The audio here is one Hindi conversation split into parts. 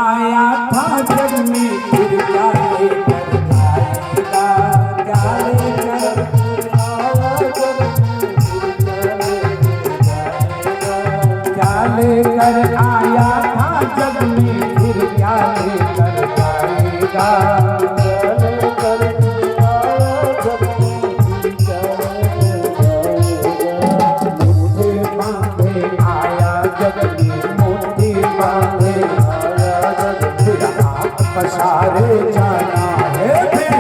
आया था जग में फिर क्या लेकर जाएगा, क्या लेकर आया जग में क्या लेकर आया था जग में फिर क्या लेकर जाएगा। पसारे जाना है फिर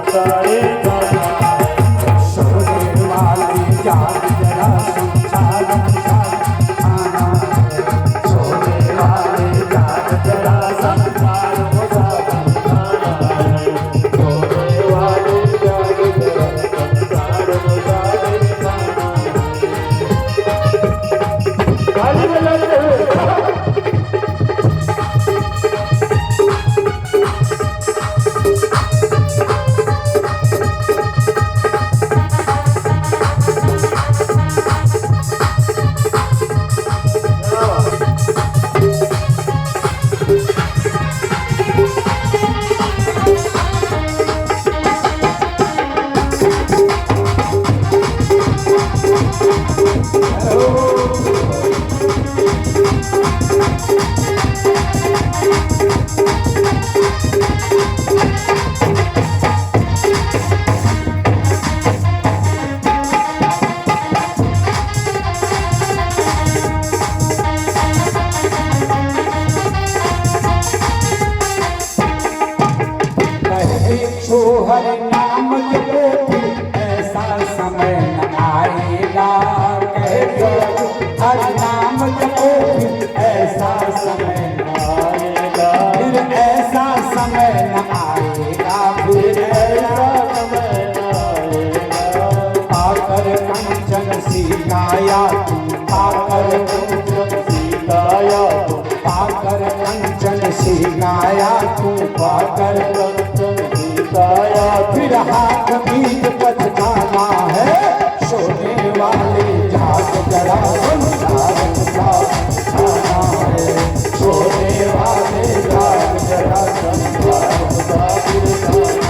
पसारे जाना है, सोने वाली जान जरा संसार खाना है, सोने वाली जान जरा संसार खाना है, सोने वाली जान जरा संसार खाना है। हर नाम जपो ऐसा समय न आएगा, हर नाम जपो ऐसा समय न आएगा, फिर ऐसा समय न आएगा, फिर ऐसा समय न आएगा। पाकर कंचन सीताया तुम, पाकर कंचन सीताया तुम, पाकर कंचन सीताया तुम, पाकर कंचन फिर हाथ बीच पछताना है, सोने वाले जाग जरा संसार खाना है, सोने वाले जाग जरा संसार खाना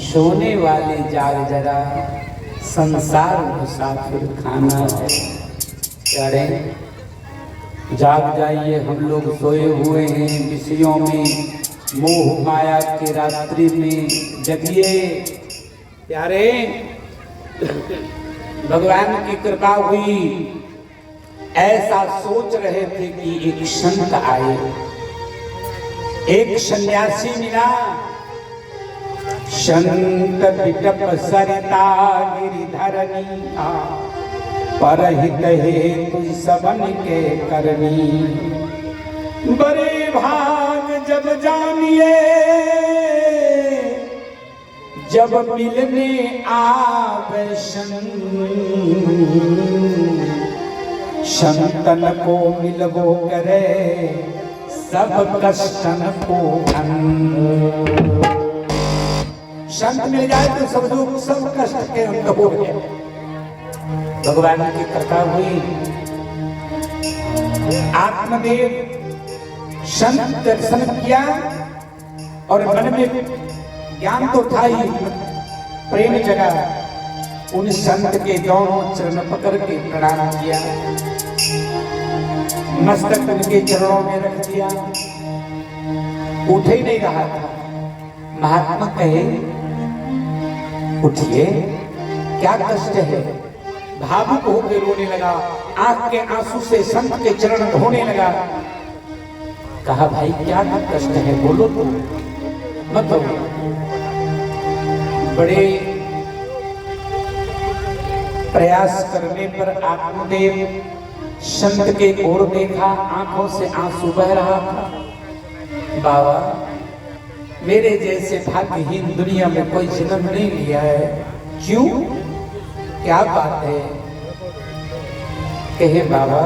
सोने वाले जाग जरा संसार मुसाफिर खाना है। अरे जाग जाइए, हम लोग सोए हुए हैं विषयों में, मोह माया की रात्रि में जगिए प्यारे। भगवान की कृपा हुई, ऐसा सोच रहे थे कि एक संत आए, एक सन्यासी मिला। संत बिटप सरिता गिरिधरनी था, परहित हेतु सबन के करनी। बड़े भाग जब जानिए जब मिलने आवे संतन को मिलबो करे सब कष्टन को संत मिल जाए तो सब दुख सब कष्ट के अंत हो गए। भगवान की कृपा हुई, आत्मदेव संत दर्शन किया और मन में ज्ञान तो था ही, प्रेम जगा। उन संत के दोनों चरण पकड़ के प्रणाम किया, मस्तक उनके चरणों में रख दिया। उठ ही नहीं रहा था। महात्मा कहे, उठिए, क्या कष्ट है? भावुक होकर रोने लगा, आंख के आंसू से संत के चरण धोने लगा। कहा, भाई क्या कष्ट है, बोलो तो, मत बोलो। बड़े प्रयास करने पर आत्मदेव संत के ओर देखा, आंखों से आंसू बह रहा था। बाबा, मेरे जैसे भाग्यहीन दुनिया में कोई जन्म नहीं लिया है। क्यों, क्या बात है? कहे, बाबा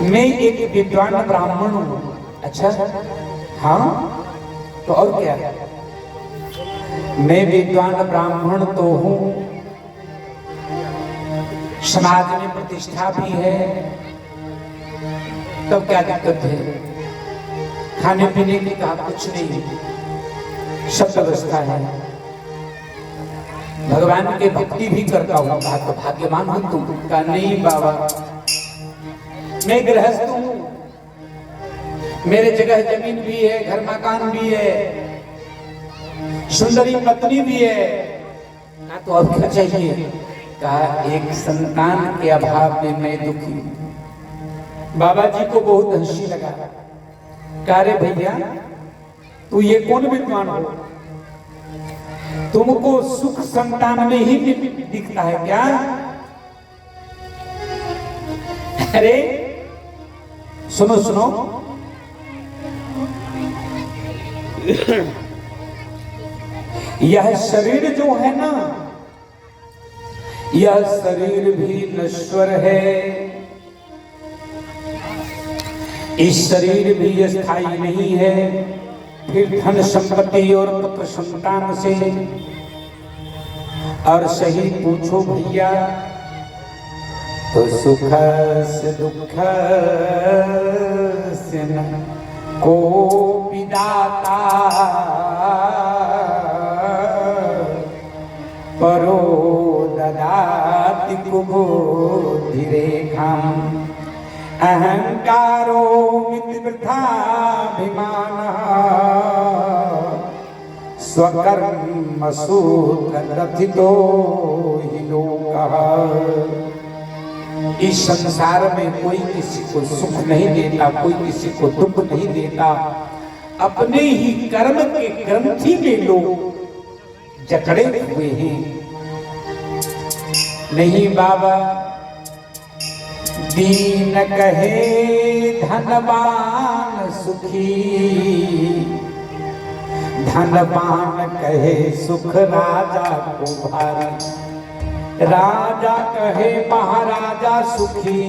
मैं एक विद्वान ब्राह्मण हूं। अच्छा, हाँ, तो और क्या? मैं विद्वान ब्राह्मण तो हूं, समाज में प्रतिष्ठा भी है, तब क्या दिक्कत है? खाने पीने की कहा कुछ नहीं, सब व्यवस्था है। भगवान के भक्ति भी करता हूं। कहा, तो भाग्यवान हूं तुम। कहा, नहीं बाबा, मैं गृहस्थ हूं, मेरे जगह जमीन भी है, घर मकान भी है, सुंदरी पत्नी भी है। कहा, तो और क्या चाहिए? कहा, एक संतान के अभाव में मैं दुखी हूं। बाबा जी को बहुत हंसी लगा। कहा, रे भैया, तू ये कौन विद्वान हो? तुमको सुख संतान में ही दिखता है क्या? अरे सुनो सुनो, यह शरीर जो है ना, यह शरीर भी नश्वर है। इस शरीर भी स्थायी नहीं है। फिर धन संपत्ति और पुत्र संतान से, और सही पूछो भैया तो सुख से दुख से न को विदाता परो ददाति कुबुद्धि रेखाम अहंकारो मितवृथाभिमान स्वकर्म सूत्रथितो हि लोकः। इस संसार में कोई किसी को सुख नहीं देता, कोई किसी को दुख नहीं देता। अपने ही कर्म के ग्रंथि में लोग जकड़े हुए हैं। नहीं बाबा, दीन कहे धनवान सुखी, धनवान कहे सुख राजा को भारी। राजा कहे महाराजा सुखी,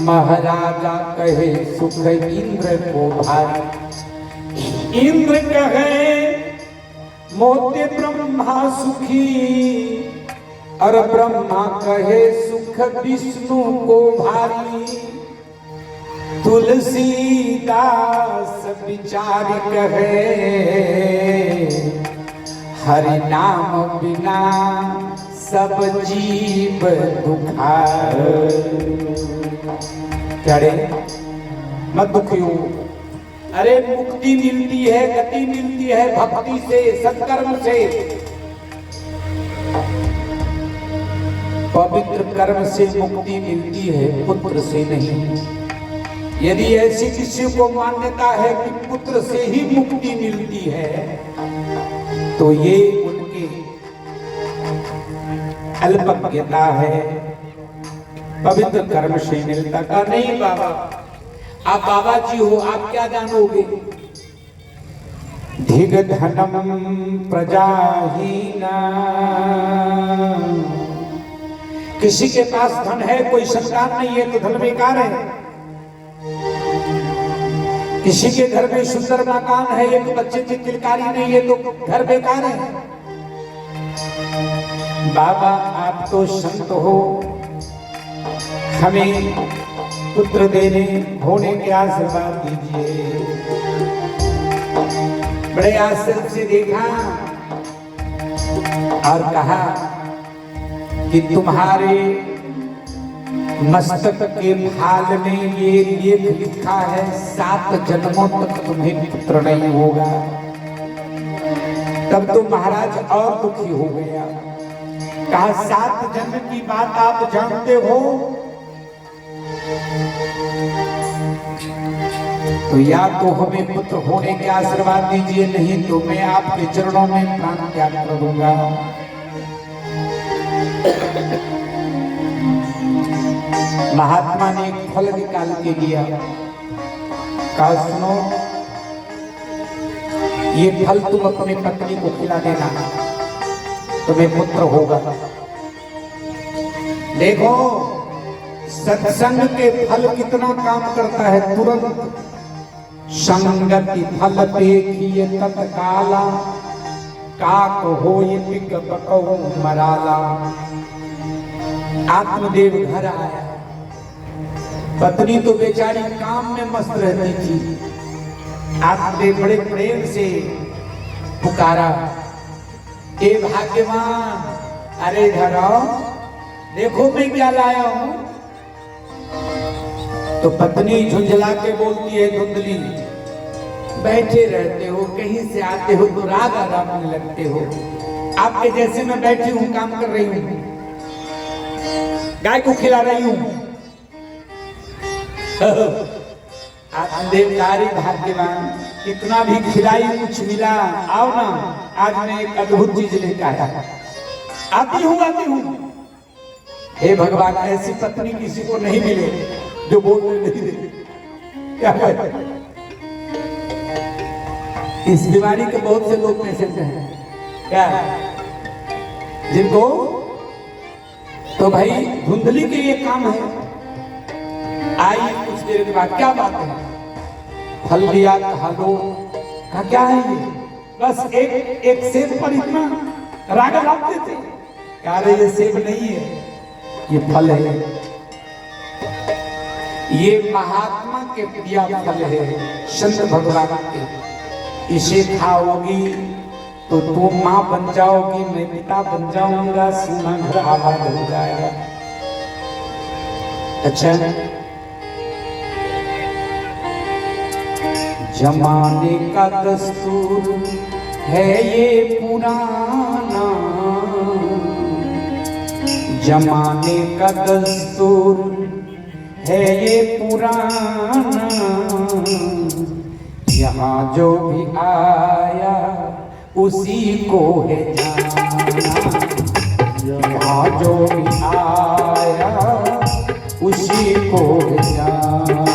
महाराजा कहे सुख इंद्र को भारी। इंद्र कहे मोते ब्रह्मा सुखी, और ब्रह्मा कहे सुख विष्णु को भारी। तुलसीदास विचार कहे हरि नाम बिना सब जीव दुखार। करे मत दुखियो, अरे मुक्ति मिलती है, गति मिलती है भक्ति से, सत्कर्म से। पवित्र कर्म से मुक्ति मिलती है, पुत्र से नहीं। यदि ऐसी किसी को मान्यता है कि पुत्र से ही मुक्ति मिलती है, तो ये उनकी अल्पज्ञता है। पवित्र कर्म से मिलता का नहीं। बाबा, आप बाबा जी हो, आप क्या जानोगे? धिग धनम प्रजाहीना, किसी के पास धन है, कोई संतान नहीं है तो धन बेकार है। किसी के घर में सुंदर मकान है, एक बच्चे की किलकारी नहीं है तो घर बेकार है। बाबा आप तो संत हो, हमें पुत्र देने होने के आशीर्वाद दीजिए। बड़े आश्चर्य से देखा और कहा कि तुम्हारे मस्तक के भाल में ये लेख लिखा है, 7 जन्मों तक तुम्हें पुत्र नहीं होगा। तब तो महाराज और दुखी हो गया। कहा 7 जन्म की बात आप जानते हो, तो या तो हमें पुत्र होने के आशीर्वाद दीजिए, नहीं तो मैं आपके चरणों में प्राण त्याग कर दूंगा। महात्मा ने एक फल निकाल के दिया, कहा सुनो ये फल तुम अपनी पत्नी को खिला देना, तुम्हें पुत्र होगा। देखो सत्संग के फल कितना काम करता है, तुरंत संगति फल देखिए तत्काला, काक होय बिग बकौ मराला। आत्मदेव घर आया, पत्नी तो बेचारी काम में मस्त रहती थी। आत्मदेव बड़े प्रेम से पुकारा, ए भाग्यवान, अरे इधर आओ, देखो मैं क्या लाया हूं। तो पत्नी झुंझला के बोलती है, धुंधली बैठे रहते हो, कहीं से आते हो तो राग आराम लगते हो, आपके जैसे मैं बैठी हूं, काम कर रही हूं, गाय को खिला रही हूं। आत्मदेवकारी भाग्यवान, कितना भी खिलाई कुछ मिला, आओ ना, आज मैं एक अद्भुत चीज लेकर आया, आती हूं। हे भगवान, ऐसी पत्नी किसी को नहीं मिले जो बोलने नहीं दे। क्या है? इस बीमारी के बहुत से लोग पेशेंट हैं, क्या जिनको तो भाई धुंधली के ये काम है। आई कुछ देर के बाद, क्या बात है, फल दिया, कहा लो, कहा क्या है ये, बस एक सेब पर इतना राग लाते थे। कह रहे ये सेब नहीं है, ये फल है, ये महात्मा के दिया फल है, संत भगवान के। इसे खाओगी तो तुम माँ बन जाओगी, मैं पिता बन जाऊंगा, सोना घर आबाद हो जाएगा। अच्छा, जमाने का दस्तूर है ये पुराना, जमाने का दस्तूर है ये पुराना, यहाँ जो भी आया उसी को है जाना, यहाँ जो भी आया उसी को है जाना।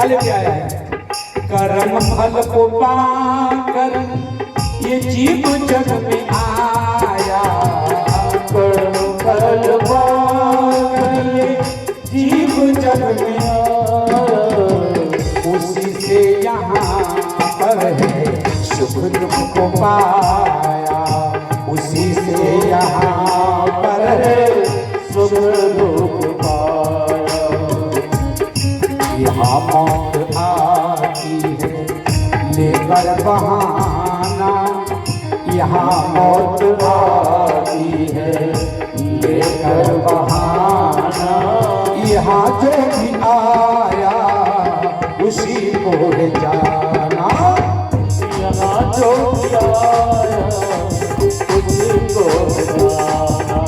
लेके आया है, कर्म फल को पाकर ये जीव जग में आया, कर्म फल पाकर ये जीव जग में आया, उसी से यहाँ पर है सुख दुख को पाया, उसी से यहाँ पर है सुख दुख पाया। यहाँ मौत आती है लेकर बहाना, यहाँ मौत आती है लेकर बहाना, यहाँ जो भी आया उसी को है जाना, यहाँ जो भी आया उसी को है जाना,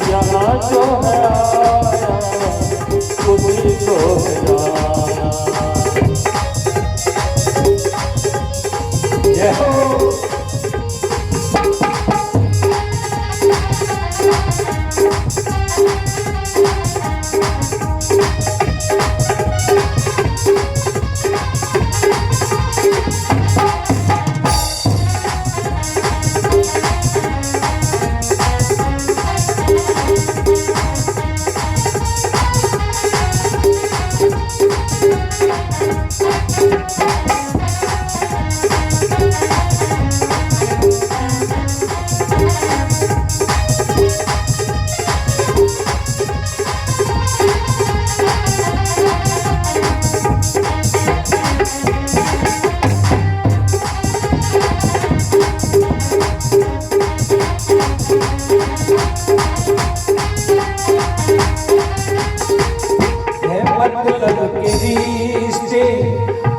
यहाँ जो है आया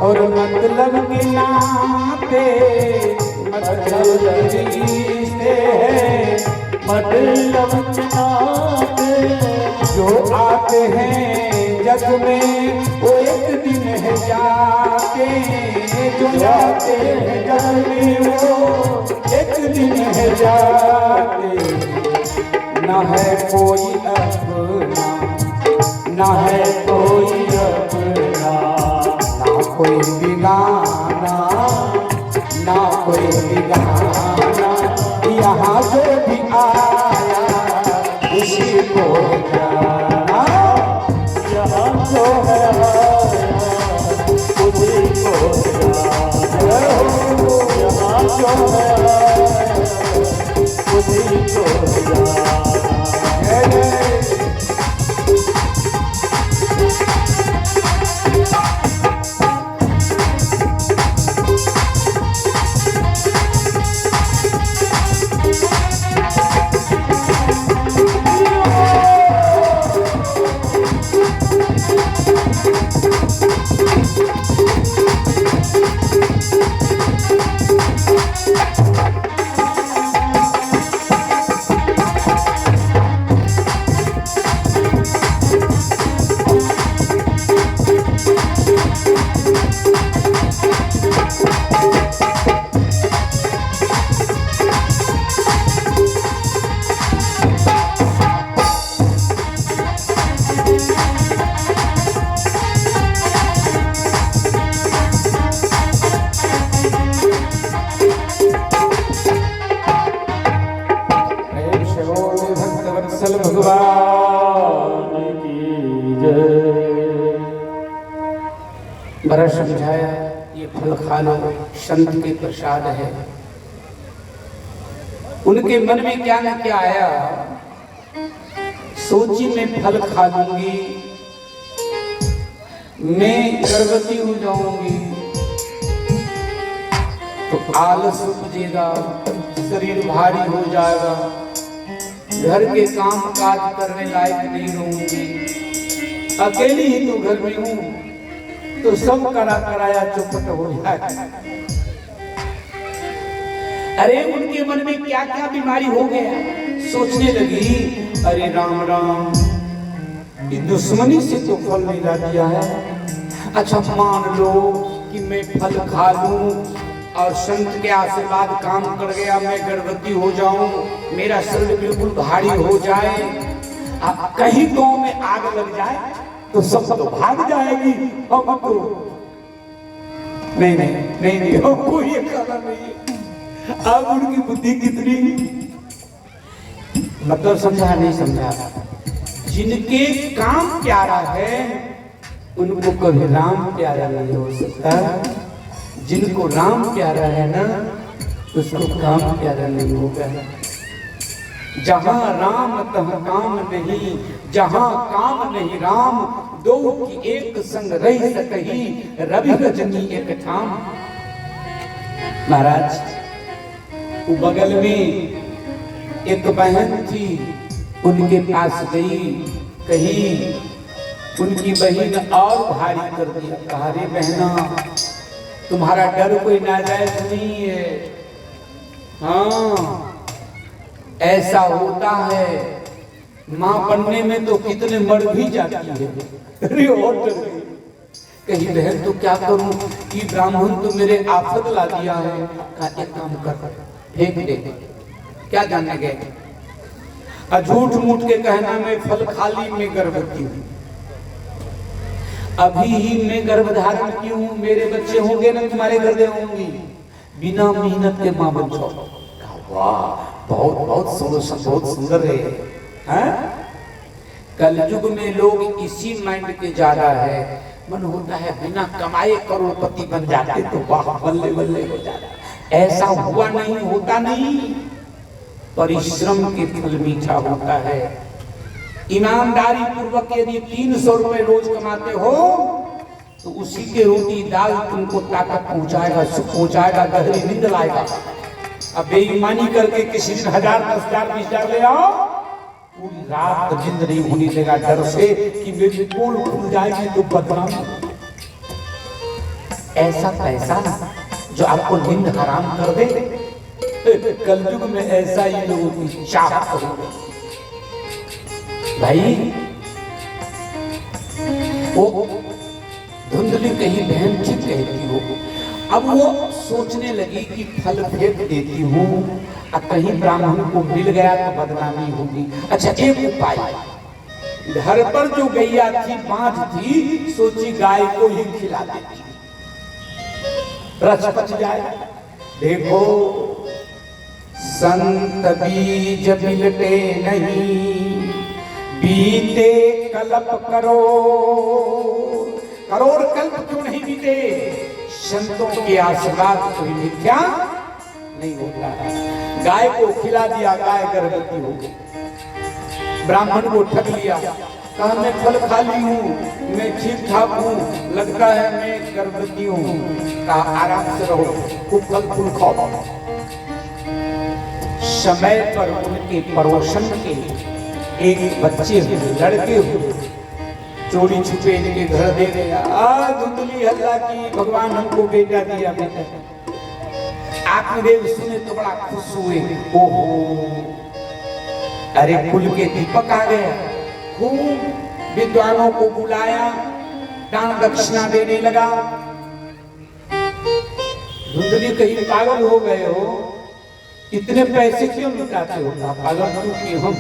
और मतलब के नाते मतलब रिश्ते हैं, मतलब के नाते जो आते हैं जग में वो एक दिन है जाते, जो जाते हैं जग में वो एक दिन है जाते। न है कोई अपना, न है कोई अपना, ना कोई बिगाना, ना कोई बिगाना। यहाँ जो भी आया उसी को जाना, यहाँ जो है उसी को जाना, यहाँ जो है उसी को जाना। भगवान की जय। बड़ा समझाया, ये फल खा लो, संत के प्रसाद है। उनके मन में क्या न क्या आया, सोची मैं फल खा लूंगी, मैं गर्भवती हो जाऊंगी तो आलस उपजेगा, शरीर भारी हो जाएगा, घर के काम काज करने लायक नहीं रहूंगी, अकेली ही तो घर में हूं तो सब कराया चौपट हो जाए। अरे उनके मन में क्या क्या बीमारी हो गया, सोचने लगी अरे राम राम, ये दुश्मनी से तो फल नहीं ला दिया है। अच्छा मान लो कि मैं फल खा लूं और संत के आशीर्वाद काम कर गया, मैं गर्भवती हो जाऊं, मेरा शरीर बिल्कुल भारी हो जाए, कहीं गांव में आग लग जाए तो सब तो भाग जाएगी। अब तो नहीं हमको ये करना नहीं है। अब उनकी बुद्धि कितनी, मतलब समझा नहीं समझा, जिनके काम प्यारा है उनको कभी राम प्यारा नहीं हो सकता, जिनको राम प्यारा है ना उसको काम प्यारा नहीं होगा। जहां राम तहाँ काम नहीं, जहां काम नहीं राम, दो की एक संग रह सकही, रवि रजनी एक ठाम। महाराज वो बगल में एक बहन थी, उनके पास गई, कही उनकी बहन और भारी कर दिया, कहा रे बहना तुम्हारा डर कोई नाजायज नहीं है, हाँ ऐसा होता है, मां बनने में तो कितने मर भी जाती है। अरे और डर गई, कही बहन तो क्या करूं कि ब्राह्मण तो मेरे आफत ला दिया है। कहा एक काम कर, फेंक दे, क्या जानने गए, झूठ मूठ के कहना मैं फल खा ली, मैं गर्भवती हूं, अभी ही मैं गर्भधारण की हूं, मेरे बच्चे होंगे ना तुम्हारे घर दे होंगी, बिना मेहनत के मां बन जाओ। वाह बहुत सुंदर है। कलयुग में लोग इसी माइंड के ज्यादा है, मन होता है बिना कमाए करोड़पति बन जाते तो वाह बल्ले बल्ले हो जाता। ऐसा हुआ नहीं, होता नहीं, परिश्रम के फल मीठा होता है। ईमानदारी पूर्वक यदि 300 रुपए रोज कमाते हो तो उसी के रोटी दाल तुमको ताकत पहुंचाएगा, सुख पहुंचाएगा, गहरी नींद लाएगा। अब बेईमानी करके किसी दिन 1000, 10,000, 20,000 ले आओ, पूरी रात नींद नहीं होने देगा, डर से कि मेरी पोल खुल जाएगी तो बदनाम। ऐसा पैसा जो आपको नींद हराम कर दे, कलयुग में ऐसा ही लोगों की चाहत होगी। भाई वो धुंधली कहीं बहन ठीक कहती हो, अब वो सोचने लगी कि फल फेंक देती हूँ, अब कहीं ब्राह्मण को मिल गया तो बदनामी होगी। अच्छा एक उपाय, घर पर जो गैया थी बांझ थी, सोची गाय को ही खिला देती, रस पच जाए। देखो संत बीज बिलटे नहीं, बीते कल्प करोड़ कल्प क्यों नहीं बीते, संतों के आशीर्वाद कोई मिथ्या नहीं होता। गाय को खिला दिया, गाय गर्भवती हो गई। ब्राह्मण को ठग लिया, कहा मैं फल खा ली हूँ, मैं ठीक ठाक हूँ, लगता है मैं गर्भवती हूँ। कहा आराम से रहो, खूब फल फूल खाओ। समय पर उनके पड़ोसन के एक बच्चे हुए, लड़के हुए, चोरी छुपे इनके घर दे गया। धुंधली हल्ला की, भगवान हमको बेटा दिया। बेटा आत्मदेव सुने तो बड़ा खुश हुए। ओहो, अरे कुल के दीपक आ गया। खूब विद्वानों को बुलाया, दान दक्षिणा देने लगा। धुंधली कहीं पागल हो गए हो, इतने पैसे क्यों लुटाते हो? पागल क्यों हम?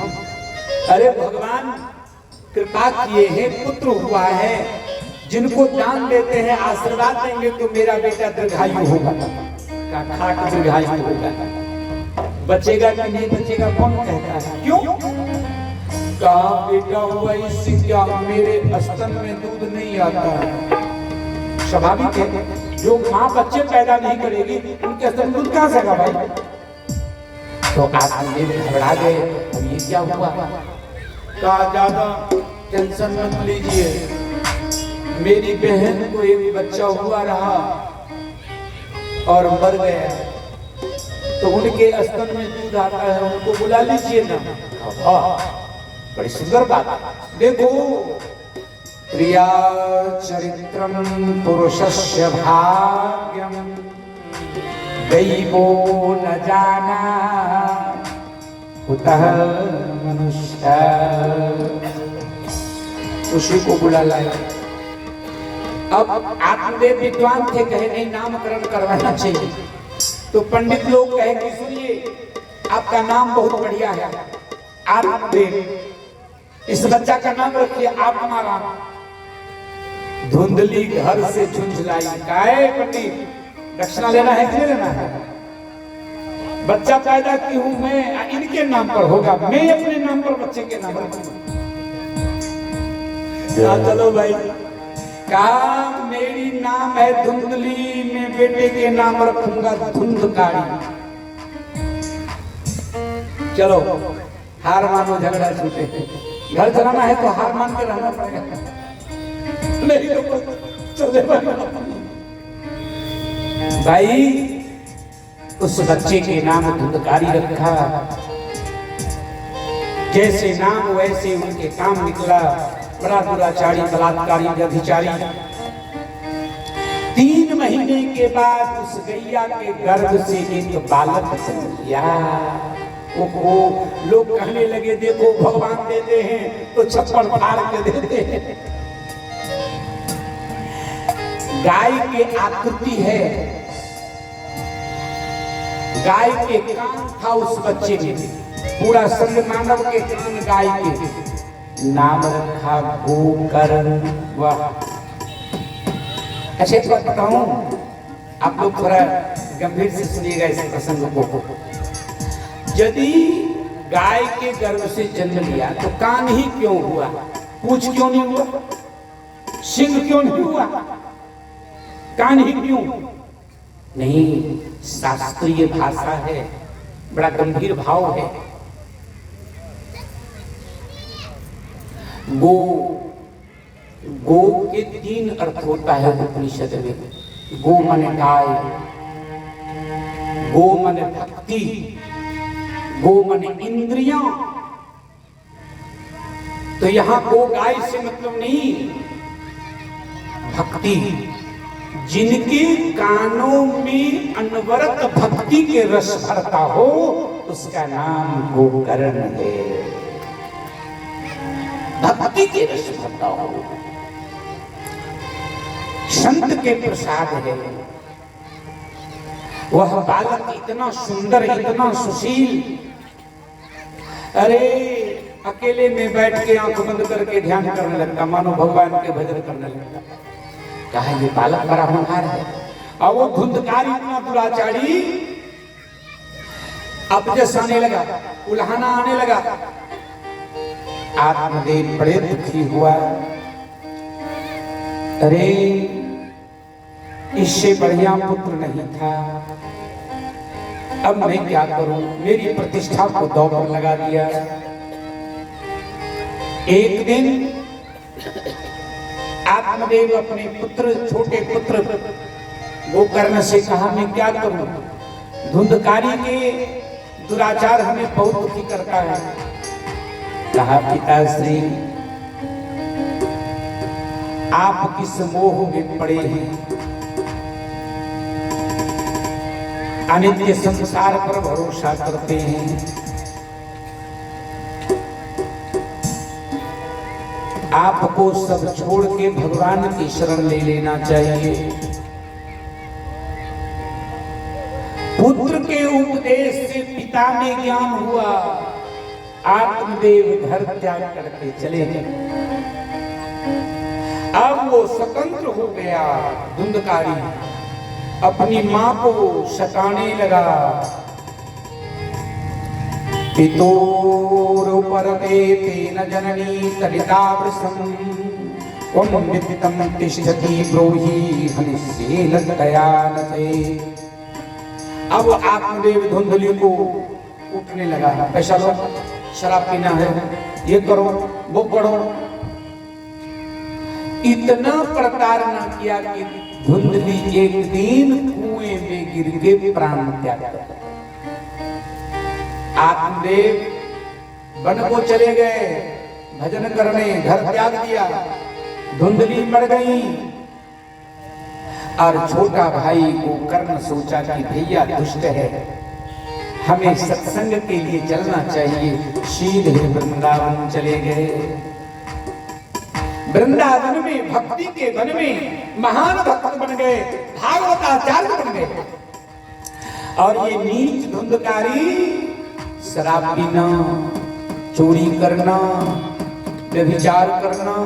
अरे भगवान कृपा किए हैं, पुत्र हुआ है, जिनको दान देते हैं आशीर्वाद देंगे तो मेरा बेटा दीर्घायु होगा। खाट दीर्घायु होगा, बचेगा कि नहीं बचेगा कौन कहता है? क्यों? कहा बेटा हुआ इससे क्या, मेरे स्तन में दूध नहीं आता। स्वाभाविक है, जो माँ बच्चे पैदा नहीं करेगी उनके स्तन दूध कहाँ से आएगा भाई? तो आत्मदेव घबरा गए, अब ये क्या हुआ? कहा ज्यादा टेंशन मत लीजिए, मेरी बहन को एक बच्चा हुआ रहा और मर गया, तो उनके स्तन में दूध आता है, उनको बुला लीजिए ना। बड़ी सुंदर बात। देखो प्रिया चरित्रम पुरुषस्य भाग्यम दैवो न जाना कुतः मनुष्य। उसी को बुला लाए। अब आत्मदेव विद्वान थे, कहे नहीं नामकरण करवाना चाहिए। तो पंडित लोग कहे कि सुनिए, आपका नाम बहुत बढ़िया है, आत्मदेव, इस बच्चा का नाम रखिए आत्माराम। धुंधली घर से झुंझलाई, काहे पंडित दक्षिणा लेना है कि नहीं लेना है? बच्चा पैदा की हूं मैं, इनके नाम पर होगा, मैं अपने नाम पर बच्चे के नाम रखूंगा। चलो भाई, कहा मेरी नाम है धुंधली, मैं बेटे के नाम रखूंगा धुंधकारी। चलो हार मानो, झगड़ा छूटे। घर चलाना है तो हार मान के रहना पड़ेगा, नहीं तो चले भाई। उस बच्चे के नाम धुंधकारी रखा। जैसे नाम वैसे उनके काम निकला। बड़ा दुराचारी, बलात्कारी, व्यभिचारी। 3 महीने के बाद उस गैया के गर्भ से एक बालक जन्म लिया। ओहो, लोग कहने लगे देखो भगवान देते हैं तो छप्पड़ फाड़ के देते हैं। गाय की आकृति है, गाय के कान था उस बच्चे में, पूरा शरीर मानव के कान गाय के। नाम रखा गोकर्ण। वाह! अच्छा एक बात बताऊं, आप लोग थोड़ा गंभीर से सुनिएगा इस प्रसंग को। यदि गाय के गर्भ से जन्म लिया तो कान ही क्यों हुआ? पूंछ क्यों नहीं हुआ? सिंह क्यों नहीं हुआ? कान ही क्यों? नहीं, शास्त्रीय भाषा है, बड़ा गंभीर भाव है। गो, गो के 3 अर्थ होता है उपनिषद में। गो माने गाय, गो माने भक्ति, गो माने इंद्रियां। तो यहां गो गाय से मतलब नहीं, भक्ति जिनके कानों में अनवरत भक्ति के रस भरता हो उसका नाम गोकर्ण है। भक्ति के रस भरता हो, संत के प्रसाद है। वह बालक इतना सुंदर, इतना सुशील, अरे अकेले में बैठ के आंख बंद करके ध्यान करने लगता, मानो भगवान के भजन करने लगता। कहा ये बालक बड़ा होनहार है। और वो धुंधकारी इतना दुराचारी, अपजस आने लगा, उल्हाना आने लगा। आत्मदेव बड़े दुखी हुआ, अरे इससे बढ़िया पुत्र नहीं था, अब मैं क्या करूं, मेरी प्रतिष्ठा को दांव पर लगा दिया। एक दिन आत्मदेव अपने पुत्र, छोटे पुत्र गोकर्ण से कहा मैं क्या करूं, धुंधकारी के दुराचार हमें बहुत दुखी करता है। कहा पिताश्री आप किस मोह में पड़े हैं, अनित्य संसार पर भरोसा करते हैं। आपको सब छोड़ के भगवान की शरण ले लेना चाहिए। पुत्र के उपदेश से पिता में ज्ञान हुआ, आत्मदेव घर त्याग करके चले गए। अब वो स्वतंत्र हो गया। धुंधकारी अपनी मां को सताने लगा। पितोरुपरते तेन जननी तलिता वृषम् त्वं नित्यं तिष्ठति ब्रूहि हनिष्येन दयानते। अब आत्मदेव धुंधली को उठने लगा, पैसा लो, शराब पीना है, ये करो, वो करो। इतना प्रताड़ना किया कि धुंधली एक दिन कुएं में गिर के प्राण त्याग दिया। आत्मदेव वन को चले गए भजन करने, घर त्याग दिया, धुंधली मर गई। और छोटा भाई गोकर्ण सोचा कि भैया दुष्ट है, हमें सत्संग के लिए चलना चाहिए। सीधे वृंदावन चले गए। वृंदावन में भक्ति के वन में महान भक्त बन गए, भागवताचार्य बन गए। और ये नीच धुंधकारी शराब पीना, चोरी करना, व्यभिचार करना,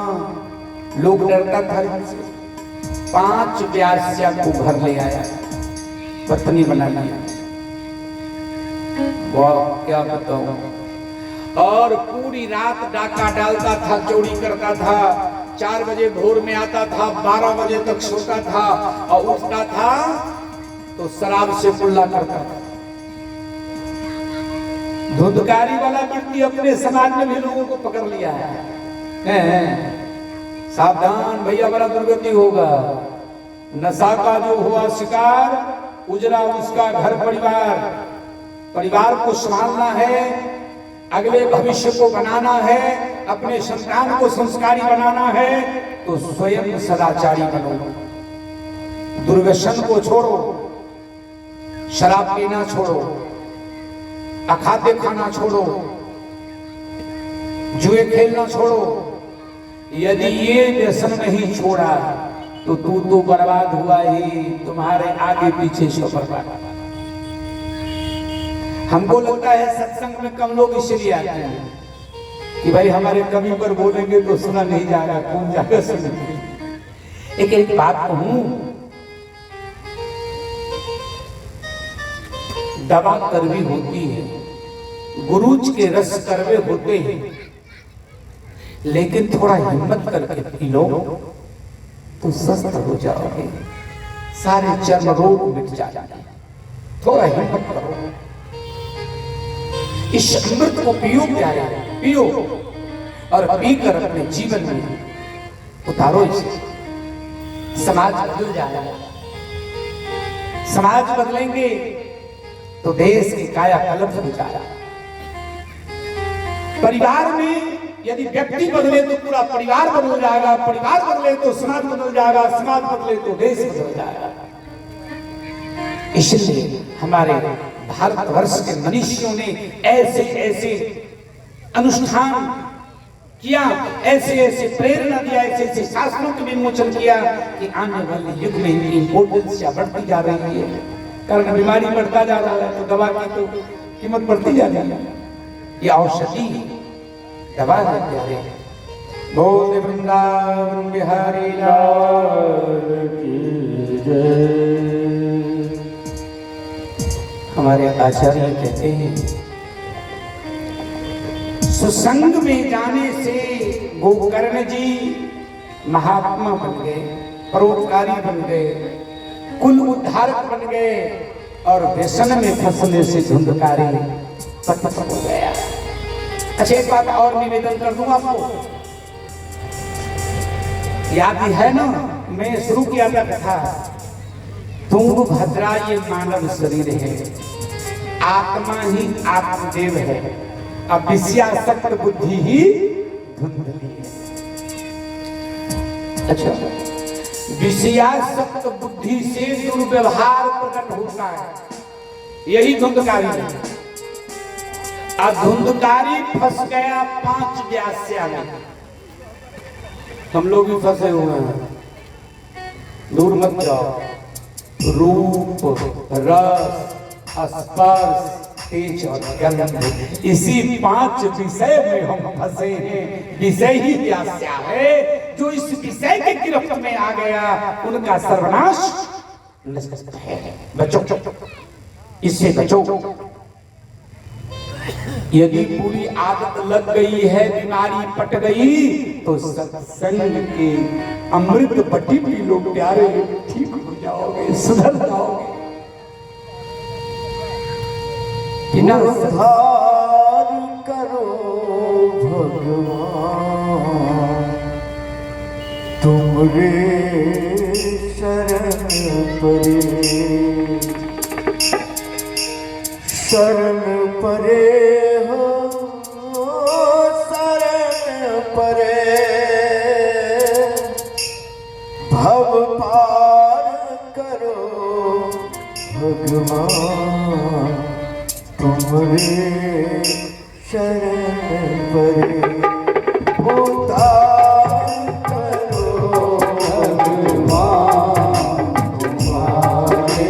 लोग डरता था इनसे। 5 व्यास्या को घर ले आया, पत्नी बना लिया। वाह क्या बताऊं। और पूरी रात डाका डालता था, चोरी करता था। 4 बजे भोर में आता था, 12 बजे तक सोता था, और उठता था तो शराब से कुल्ला करता था। धुंधकारी वाला व्यक्ति अपने समाज में भी लोगों को पकड़ लिया है। सावधान भैया, बड़ा दुर्गति होगा। नशा का जो हुआ शिकार, उजरा उसका घर परिवार। परिवार को संभालना है, अगले भविष्य को बनाना है, अपने संतान को संस्कारी बनाना है, तो स्वयं सदाचारी बनो। दुर्व्यसन को छोड़ो, शराब पीना छोड़ो, अखाद्य खाना छोड़ो, जुए खेलना छोड़ो। यदि ये व्यसन नहीं छोड़ा तो तू बर्बाद हुआ ही, तुम्हारे आगे पीछे सब बर्बाद। हमको लगता है सत्संग में कम लोग इसलिए आते हैं कि भाई हमारे कवि पर बोलेंगे तो सुना नहीं जाएगा, कौन जाकर सुनेंगे। एक बात कहूं, दवा कड़वी होती है, गुरुज के रस कड़वे होते हैं, लेकिन थोड़ा हिम्मत करके पी लो तो स्वस्थ हो जाओगे, सारे चर्म रोग मिट जाएंगे। थोड़ा हिम्मत करो, इस अमृत को पियो प्यारे, पियो और पीकर अपने जीवन में उतारो इसे। समाज बदल जाएगा। समाज बदलेंगे तो देश की कायाकल्प हो जाएगा। परिवार में यदि व्यक्ति बदले तो पूरा परिवार बदल जाएगा, परिवार बदले तो समाज बदल जाएगा, समाज बदले तो देश बदल जाएगा। इसलिए हमारे भारतवर्ष के मनीषियों ने ऐसे ऐसे अनुष्ठान किया, ऐसे ऐसे प्रेरणा दिया, ऐसे ऐसे शास्त्रों के विमोचन किया कि आने वाले युग में इनकी इंपोर्टेंस बढ़ती जा रही है। कारण बीमारी बढ़ता जा रहा है तो दवा की तो कीमत बढ़ती जा रही है। ये औषधि दवा है प्यारे। बोल वृंदावन बिहारी लाल की जय। हमारे आचार्य कहते हैं सुसंग में जाने से गोकर्ण जी महात्मा बन गए, परोपकारी बन गए, कुल उद्धारक बन गए और व्यसन में फंसने से धुंधकारी पतित हो गया। अच्छा एक बात और निवेदन कर दूं आपको, याद है ना मैं शुरू किया था कथा, तुंगभद्रा ये मानव शरीर है, आत्मा ही आत्मदेव है, अब विषयासक्त बुद्धि ही धुंधली है। अच्छा विषयासक्त बुद्धि से दुर्व्यवहार प्रकट होता है, यही धुंधकारी है। अब धुंधकारी फंस गया 5 व्यास्या में, हम लोग भी फंसे हुए हैं। दूर मत जाओ, रूप रस स्पर्श तेज और गंध, इसी 5 विषय में हम फंसे हैं। विषय ही व्यास्या है, जो इस विषय के गिरफ्त में आ गया उनका सर्वनाश है। बचो, इससे बचो। यदि पूरी आदत लग गई है, बीमारी पट गई, तो सत्संग के अमृत बटी पी लो प्यारे, ठीक हो जाओगे, सुधर जाओगे। उद्धार करो भगवान, तुमरे शरण परे, शरण परे हो, शरण परे, भव पार करो भगवान, तुमरे शरण परे, उद्धार करो भगवान, तुम्हारे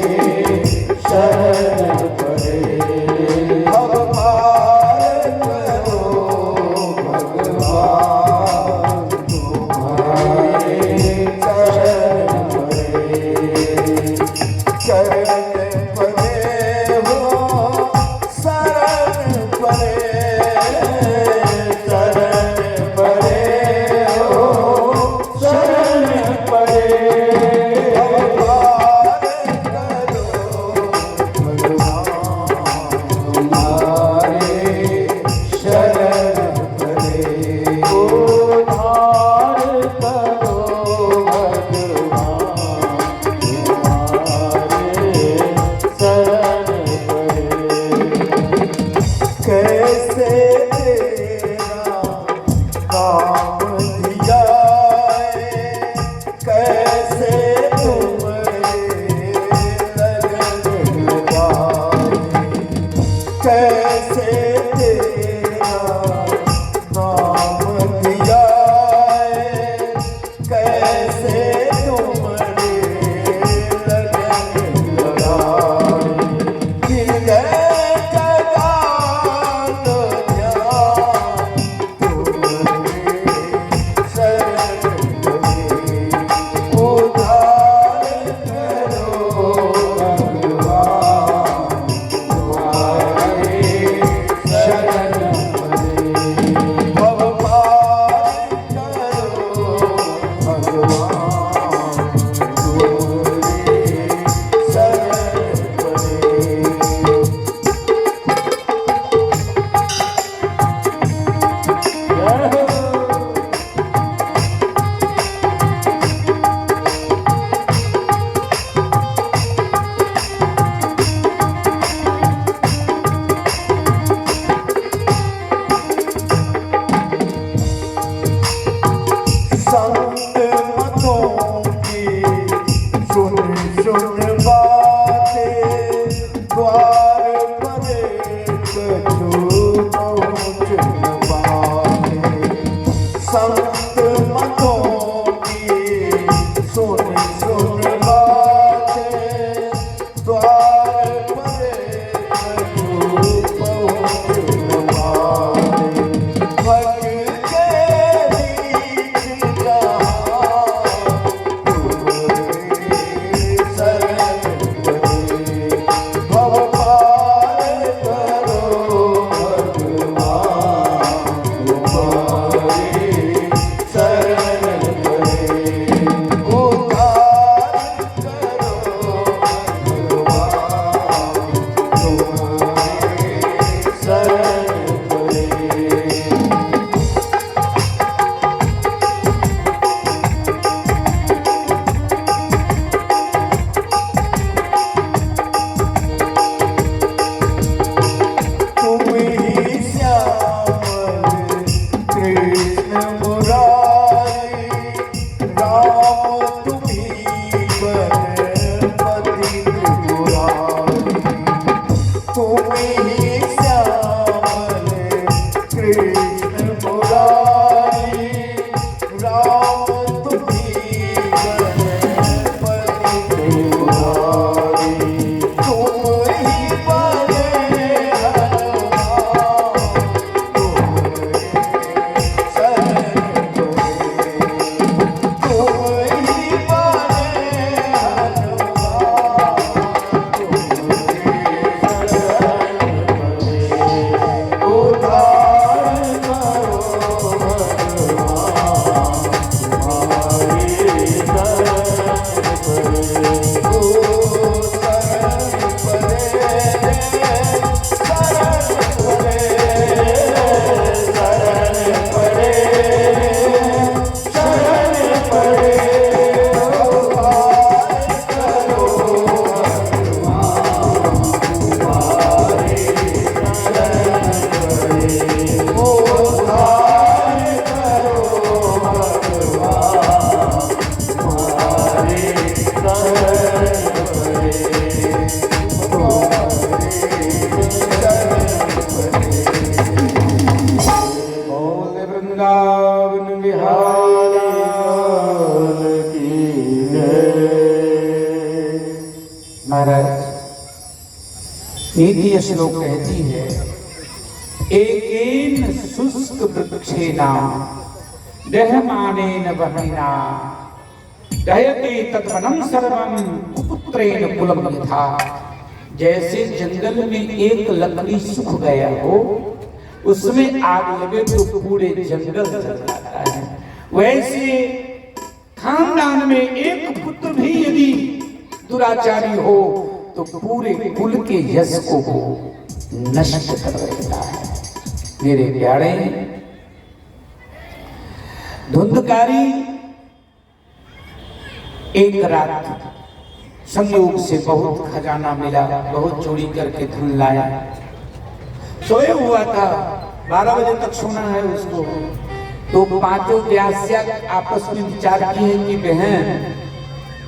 शरण परे, भव पार करो भगवान, तुम्हारे शरण परे, शरण परे हो, शरण परे, शरण परे महाराज नीति श्लोक कहती है, एकेन शुष्क वृक्षेना दह्यमानेन वह्निना दह्यते तद्वनं सर्वं कुपुत्रेण कुलं यथा। जैसे जंगल में एक लकड़ी सूख गया हो, उसमें आग लगे तो पूरे जंगल जल जाता है, वैसे खानदान में एक पुत्र भी यदि दुराचारी हो तो पूरे कुल के यश को नष्ट कर देता है। मेरे प्यारे, धुंधकारी एक रात संयोग से बहुत खजाना मिला, बहुत चोरी करके धन लाया, सोया हुआ था, 12 बजे तक सोना है उसको। तो पांचों व्यास्या आपस में विचार किए कि बहन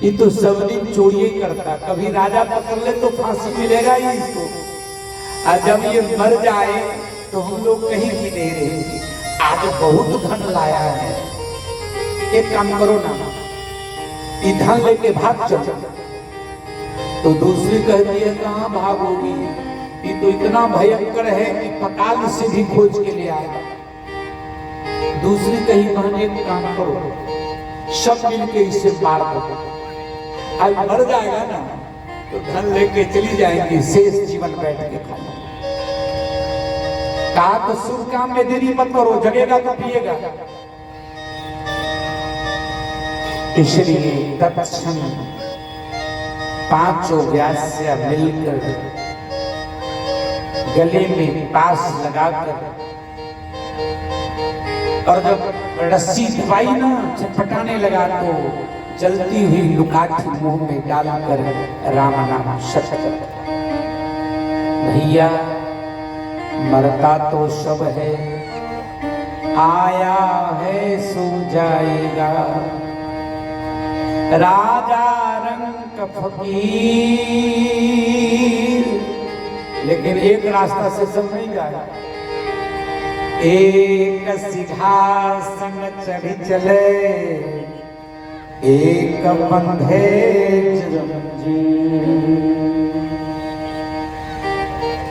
ये तो सब दिन चोरी करता, कभी राजा पकड़ ले तो फांसी मिलेगा ही इसको, और जब ये मर जाए तो हम लोग कहीं भी नहीं रहेंगे। आज बहुत धन लाया है, एक काम करो ना, ये धन लेके भाग चलो। तो दूसरी कहती है कहाँ भागोगी, ये तो इतना भयंकर है कि पताल से भी खोज के ले आएगा। दूसरी कही कहने एक काम करो, सब मिलके इसे मार दो, आज मर जाएगा ना तो धन लेके चली जाएंगी, शेष जीवन बैठ के खाना। कहा तो शुभ काम में देरी मत करो, जगेगा तो पिएगा। इसलिए तत्क्षण पांचों व्यास्या मिलकर गले में पास लगाकर, और जब रस्सी दबाई ना छटपटाने लगा तो जलती हुई लुकाठी मुंह में डालकर राम नाम शतक। भैया मरता तो सब है, आया है सो जाएगा, राजा रंग फकीर। लेकिन एक रास्ता से सब नहीं जाएगा, एक सिंहासन चढ़ी चले, एक बंधे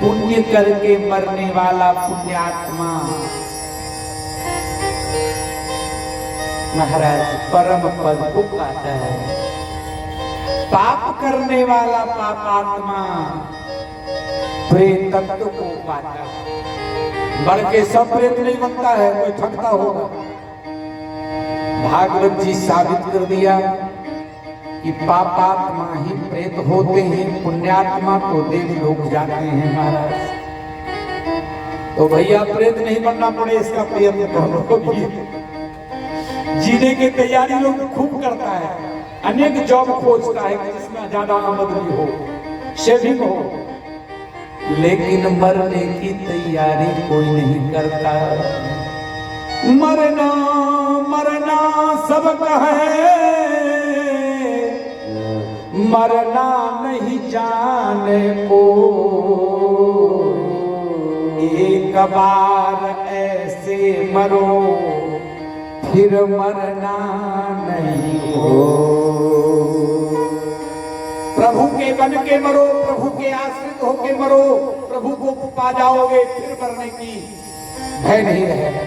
पुण्य करके मरने वाला पुण्यात्मा महाराज परम पद को पाता है, पाप करने वाला पापात्मा प्रेत तत्व को पाता है। बढ़ के सब प्रेत नहीं बनता है, कोई ठगता होगा। भागवत जी साबित कर दिया कि पापात्मा ही प्रेत होते हैं, पुण्यात्मा तो देव लोग जाते हैं महाराज। तो भैया प्रेत नहीं बनना पड़े इसका प्रयत्न करो भी। जीने की तैयारी लोग खूब करता है, अनेक जॉब खोजता है जिसमें ज्यादा आमदनी हो, सेविंग हो, लेकिन मरने की तैयारी कोई नहीं करता। मरना मरना सबका है, मरना नहीं जाने को, एक बार ऐसे मरो फिर मरना नहीं हो। प्रभु के बन के मरो, प्रभु के आश्रित होके मरो, प्रभु को पा जाओगे, फिर मरने की भय नहीं रहेगा।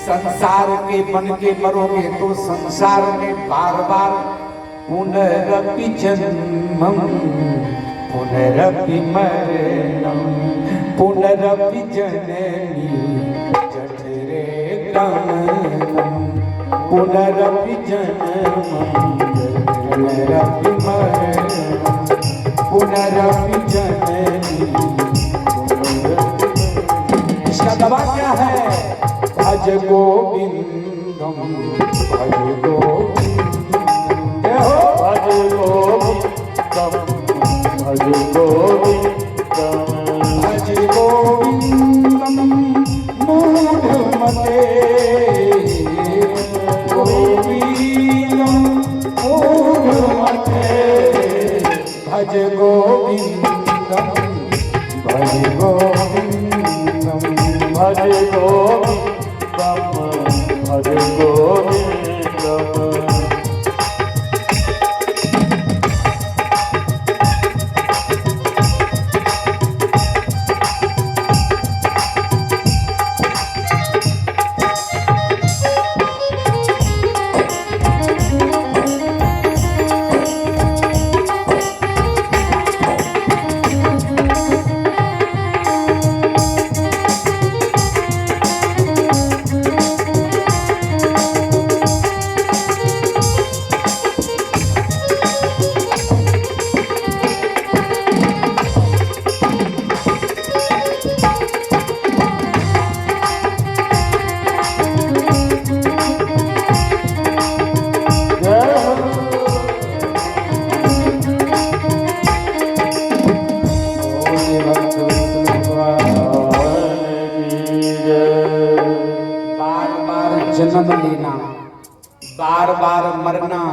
संसार के बन के मरोगे तो संसार में बार बार पुनरपि जन्मम पुनरपि मरणम पुनरपि जननी जठरे गमनम पुनरपि जन्मम पुनरपि मरणम पुनरपि जननी। इसका दवा क्या है? भज गोविंदम भज गोविंदम, भज गोविंदम भज गोविंदम भज गोविंदम मूढ़मते गोविंदम मूढ़मते भज गोविंदम भज गोविंदम भज गोविंदम भज गोविंदम। मरना,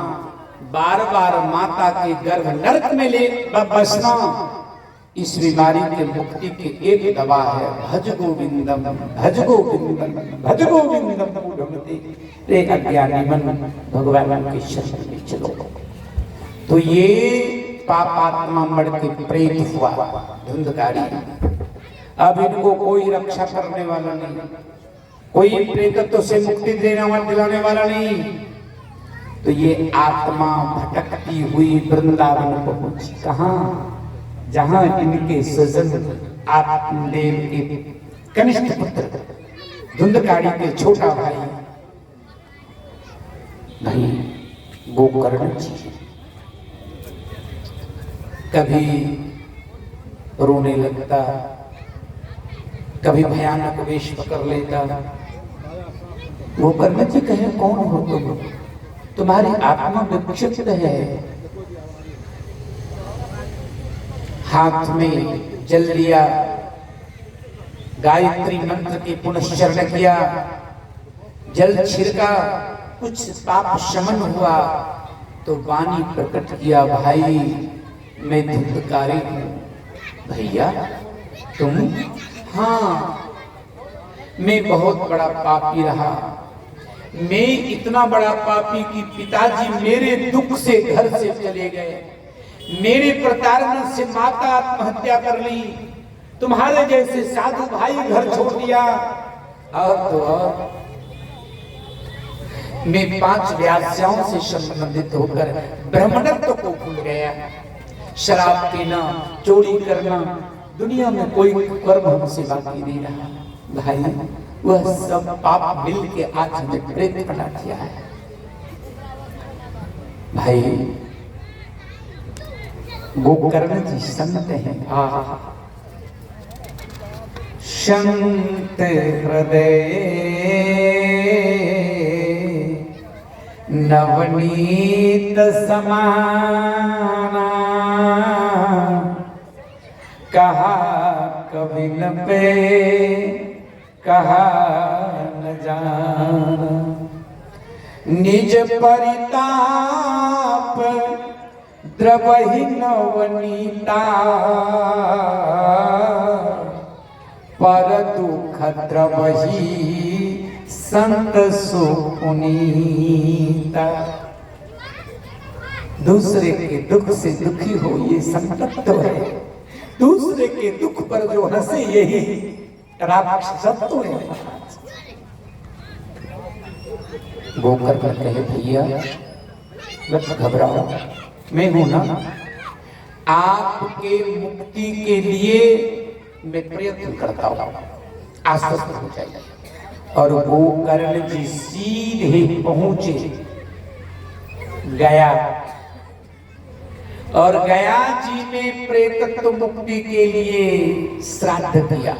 बार बार माता के गर्भ नरक में ले बसना, इस बीमारी के मुक्ति की एक दवा है भज गोविंदम भज गोविंदम भज गोविंदम मूढ़मते। रे अज्ञानी मन भगवान के शरण में चलो। तो ये पापात्मा मर के प्रेत हुआ धुंधकारी। अब इनको कोई रक्षा करने वाला नहीं, कोई प्रेतत्व से मुक्ति दिलाने वाला नहीं। तो ये आत्मा भटकती हुई वृंदावन पहुंची। कहाँ? जहां इनके स्वजन आत्मदेव के कनिष्ठ पुत्र धुंधकारी के छोटा भाई गोकर्ण जी कभी रोने लगता, कभी भयानक वेश पकड़ लेता। गोकर्ण जी कहे कौन हो तुम? तुम्हारी आत्मा विक्षिप्त है। हाथ में जल लिया, गायत्री मंत्र की पुनश्चरण किया, जल छिड़का, कुछ पाप शमन हुआ तो वाणी प्रकट किया, भाई मैं धुंधकारी हूं। भैया तुम? हाँ, मैं बहुत बड़ा पापी रहा। मैं इतना बड़ा पापी कि पिताजी मेरे दुख से घर से चले गए, मेरे प्रताड़ना से माता आत्महत्या कर ली, तुम्हारे जैसे साधु भाई घर छोड़ दिया। और तो और मैं 5 व्यास्याओं से संबंधित होकर ब्राह्मणत्व को भूल गया। शराब पीना, चोरी करना, दुनिया में कोई कर्म हमसे बाकी नहीं रहा। भाई वह सब पाप मिल के आज हमें प्रेत बना दिया है। भाई गोकर्ण जी संत हैं। संत हृदय नवनीत समाना, कहा कभी न पे कहा न जाना। निज परिताप द्रवहि नवनीता, पर दुख द्रवहि संत सुपुनीता। दूसरे के दुख से दुखी हो ये संतत्व है। दूसरे के दुख पर जो हंसे यही राक्षसत्व है। गोकर्ण कहे भैया मत घबराओ, मैं हूं ना, आपके मुक्ति के लिए मैं प्रयत्न करता हूं, आश्वस्त हो जाइए। और गोकर्ण जी सीधे पहुंचे गया, और गया जी ने प्रेतत्व मुक्ति के लिए श्राद्ध किया।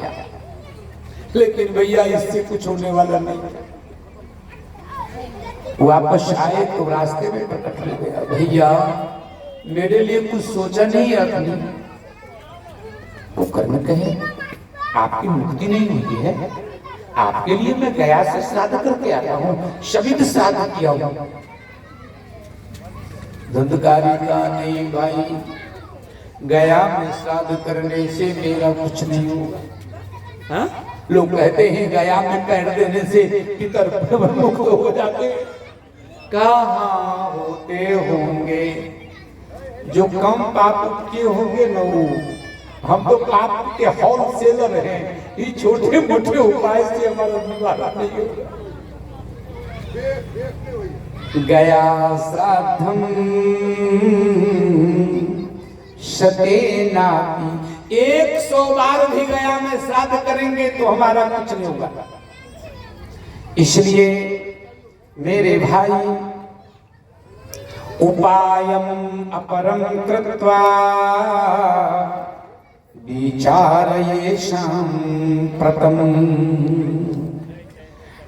लेकिन भैया इससे कुछ होने वाला नहीं। वापस आए तो रास्ते में प्रकट हो गया, भैया मेरे लिए कुछ सोचा नहीं आपने? गोकर्ण कहे आपकी मुक्ति नहीं हुई है, आपके लिए मैं गया से श्राद्ध करके आया हूँ, शब्द श्राद्ध किया हूँ। धुंधकारी का नहीं भाई, गया में श्राद्ध करने से मेरा कुछ नहीं होगा। हाँ? लोग कहते हैं गया में पैर देने से पितर मुक्त हो जाते। कहाँ होते होंगे? जो कम पाप किए होंगे न वो। हम तो पाप के होलसेलर हैं, ये छोटे मोटे उपाय से हमारा निवारण नहीं होगा। गया श्राद्धम शतेनापि, 100 बार भी गया में श्राद्ध करेंगे तो हमारा कुछ नहीं होगा। इसलिए मेरे भाई उपायम अपरम कृत्वा विचारयेषां प्रथम,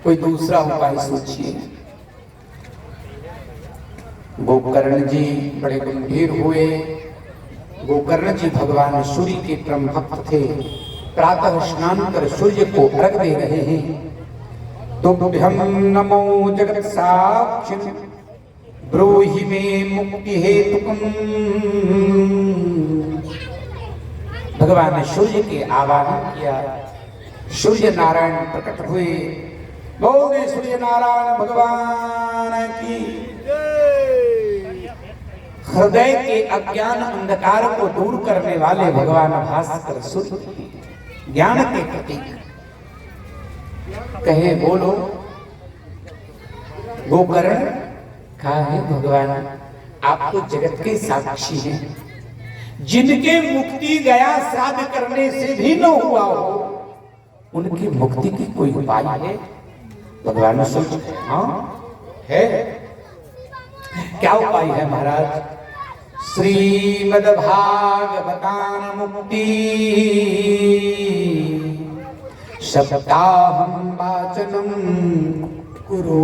कोई दूसरा उपाय सोचिए। गोकर्ण जी बड़े गंभीर हुए। गोकर्ण जी भगवान सूर्य के परम भक्त थे। प्रातः स्नान कर सूर्य को अर्घ दे रहे हैं। तुभ्यं नमो जगत साक्षिन् ब्रूहि में मुक्ति हेतुकम। भगवान ने सूर्य के आवाहन किया, सूर्य नारायण प्रकट हुए। बोले सूर्य नारायण भगवान की। हृदय के अज्ञान अंधकार को दूर करने वाले भगवान भास्कर सूर्य ज्ञान के प्रतीक। कहे बोलो गोकर्ण, कहा है भगवान आप तो जगत के साक्षी हैं, जिनके मुक्ति गया श्राद्ध करने से भी न हुआ हो, उनकी मुक्ति की कोई उपाय है? भगवान सोचते हाँ है। क्या उपाय है महाराज? श्रीमद्भागवतान मुक्ति सप्ताहं वाचनम कुरु।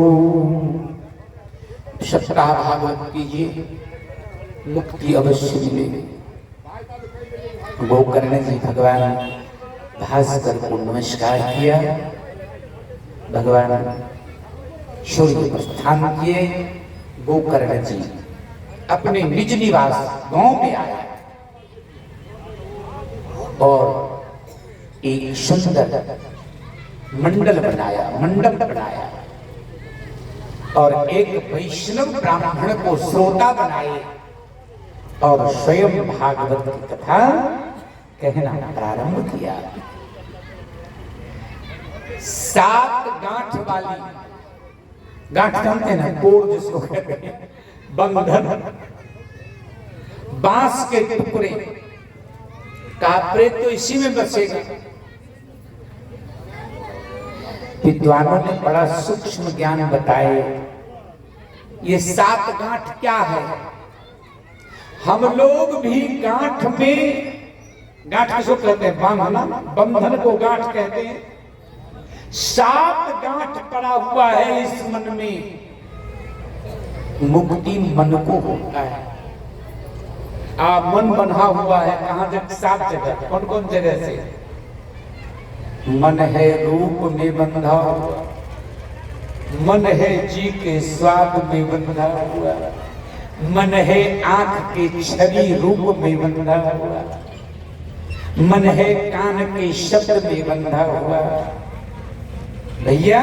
सप्ताह भागवत कीजिए, मुक्ति अवश्य मिलेगी। गोकर्ण जी भगवान भास्कर को नमस्कार किया। भगवान सूर्य प्रस्थान किए। गोकर्ण जी अपने निज निवास गांव में आया और एक सुंदर मंडल बनाया, मंडप बनाया और एक वैष्णव ब्राह्मण को श्रोता बनाए और स्वयं भागवत की कथा कहना प्रारंभ किया। 7 गांठ वाली, गांठ जानते हैं ना, कोड़ जिसको कहते हैं, बंधन, बांस के टुकड़े का प्रेत तो इसी में बसेगा। विद्वानों ने बड़ा सूक्ष्म ज्ञान बताए। ये 7 गांठ क्या है? हम लोग भी गांठ में, गांठ किसको कहते हैं? बांधना, बंधन को गांठ कहते हैं। 7 गांठ पड़ा हुआ है इस मन में। मुक्ति मन को होता है। मन बंधा हुआ है कहां तक? 7 जगह। कौन कौन जगह से? मन है रूप में बंधा हुआ, मन है जी के स्वाद में बंधा हुआ, मन है आंख के छवि रूप में बंधा हुआ, मन है कान के शब्द में बंधा हुआ। भैया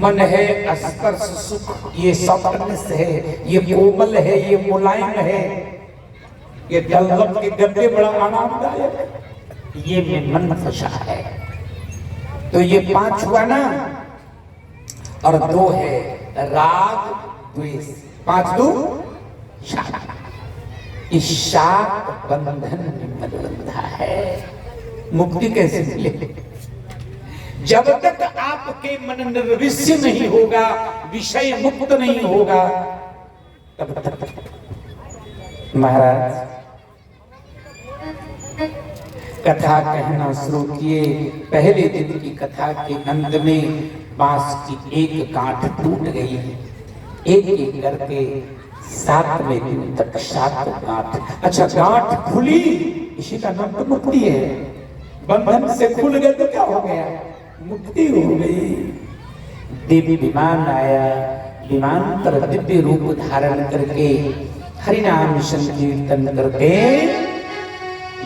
मन है स्पर्श सुख, ये सॉफ्टनेस है, ये कोमल है, ये मुलायम है, ये डलवप के गद्दे बड़ा आरामदायक है, ये में मन फंसा है। तो ये 5 हुआ ना, और 2 है राग द्वेष। 5 2 7। इस 7 बंधन में मन बंधा है। मुक्ति कैसे मिले? जब तक आपके मन निर्विष्य नहीं होगा, विषय मुक्त नहीं होगा, तब तक। महाराज कथा कहना शुरू किए। पहले दिन की कथा के अंत में बांस की एक गांठ टूट गई। एक एक करके 7वें दिन तक 7 गांठ। अच्छा, गांठ खुली, इसी का नाम तो मुक्ति है। बंधन से खुल गए तो क्या हो गया? मुक्ति हो गई। दिव्य विमान आया, विमान पर दिव्य रूप धारण करके हरिनाम संकीर्तन करते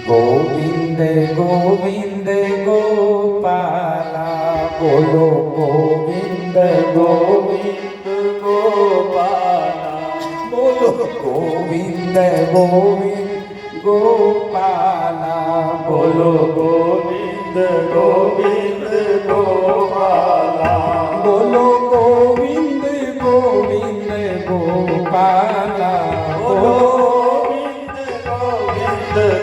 गोविंद गोविंद गोपाला, बोलो गोविंद गोविंद गोपाला, बोलो गोविंद गोविंद गोपाला, बोलो गोविंद गोविंद गोपाला, बोलो गोविंद गोविंद गोपाला, बोलो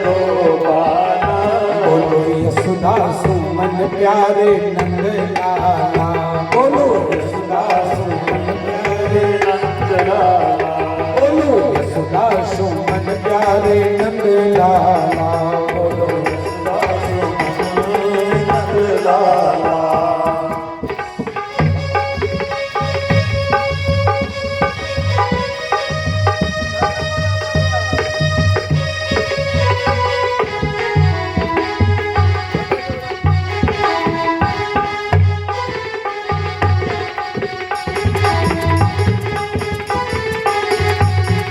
गोपाला, बोलो यशोदा सुमन प्यारे नंद लाला, बोलो यशोदा सुमन प्यारे नंद लाला, बोलो यशोदा सुमन प्यारे नंद लाला, बोलो यशोदा सुमन नंद लाला।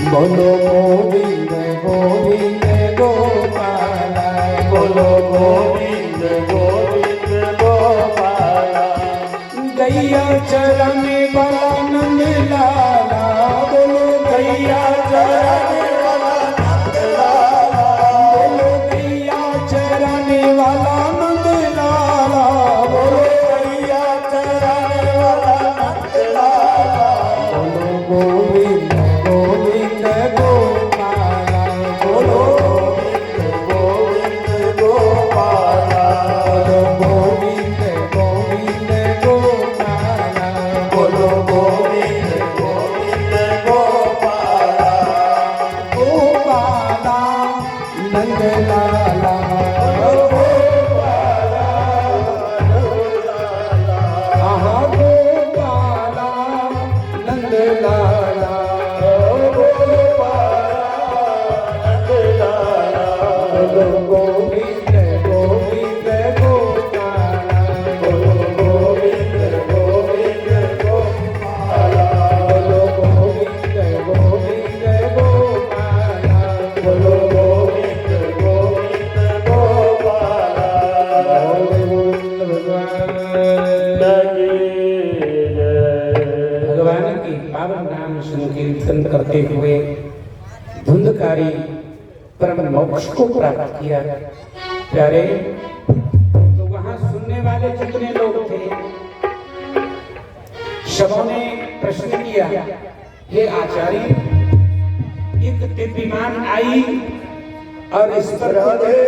बोलो गोविंद गोविंद गोपाला बोलो गोविंद गोविंद गोपाला गैया चराने वाला नंद लाला बोलो गैया चराने वाला नंद लाला बोलो गैया चराने वाला नंद लाला बोलो गैया चराने वाला नंद लाला बोलो गोविंद गोविंद गोपाला बोलो गोविंद गोविंद गोपाला बोलो गोविंद गोविंद गोपाला बोलो गोविंद गोविंद गोपाला गोपाला नंद लाला आहा गोपाला नंद लाला बोलो गोविंद गोविंद गोपाला बोलो गोविंद गोविंद गोपाला बोलो गोविंद गोविंद गोपाला बोलो गोविंद गोविंद गोपाला भगवान की पावन नाम संकीर्तन करते हुए धुंधकारी परम मोक्ष को प्राप्त किया। प्यारे, तो वहां सुनने वाले जितने लोग थे सबों ने प्रश्न किया, हे आचार्य, एक दिव्यमान आई और इस पर राधे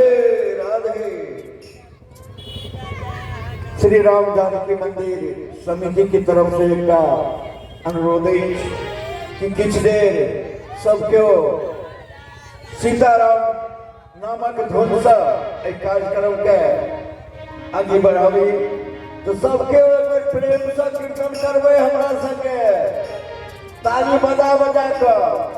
राधे। श्री राम जानकी मंदिर समिति की तरफ से का अनुरोध है कि कुछ देर सबको सीताराम नामक धुन से एक कार्यक्रम के आगे बढ़ावी, तो सबके प्रेम से कीर्तन करवे हमरा संगे ताली बजा बजा कर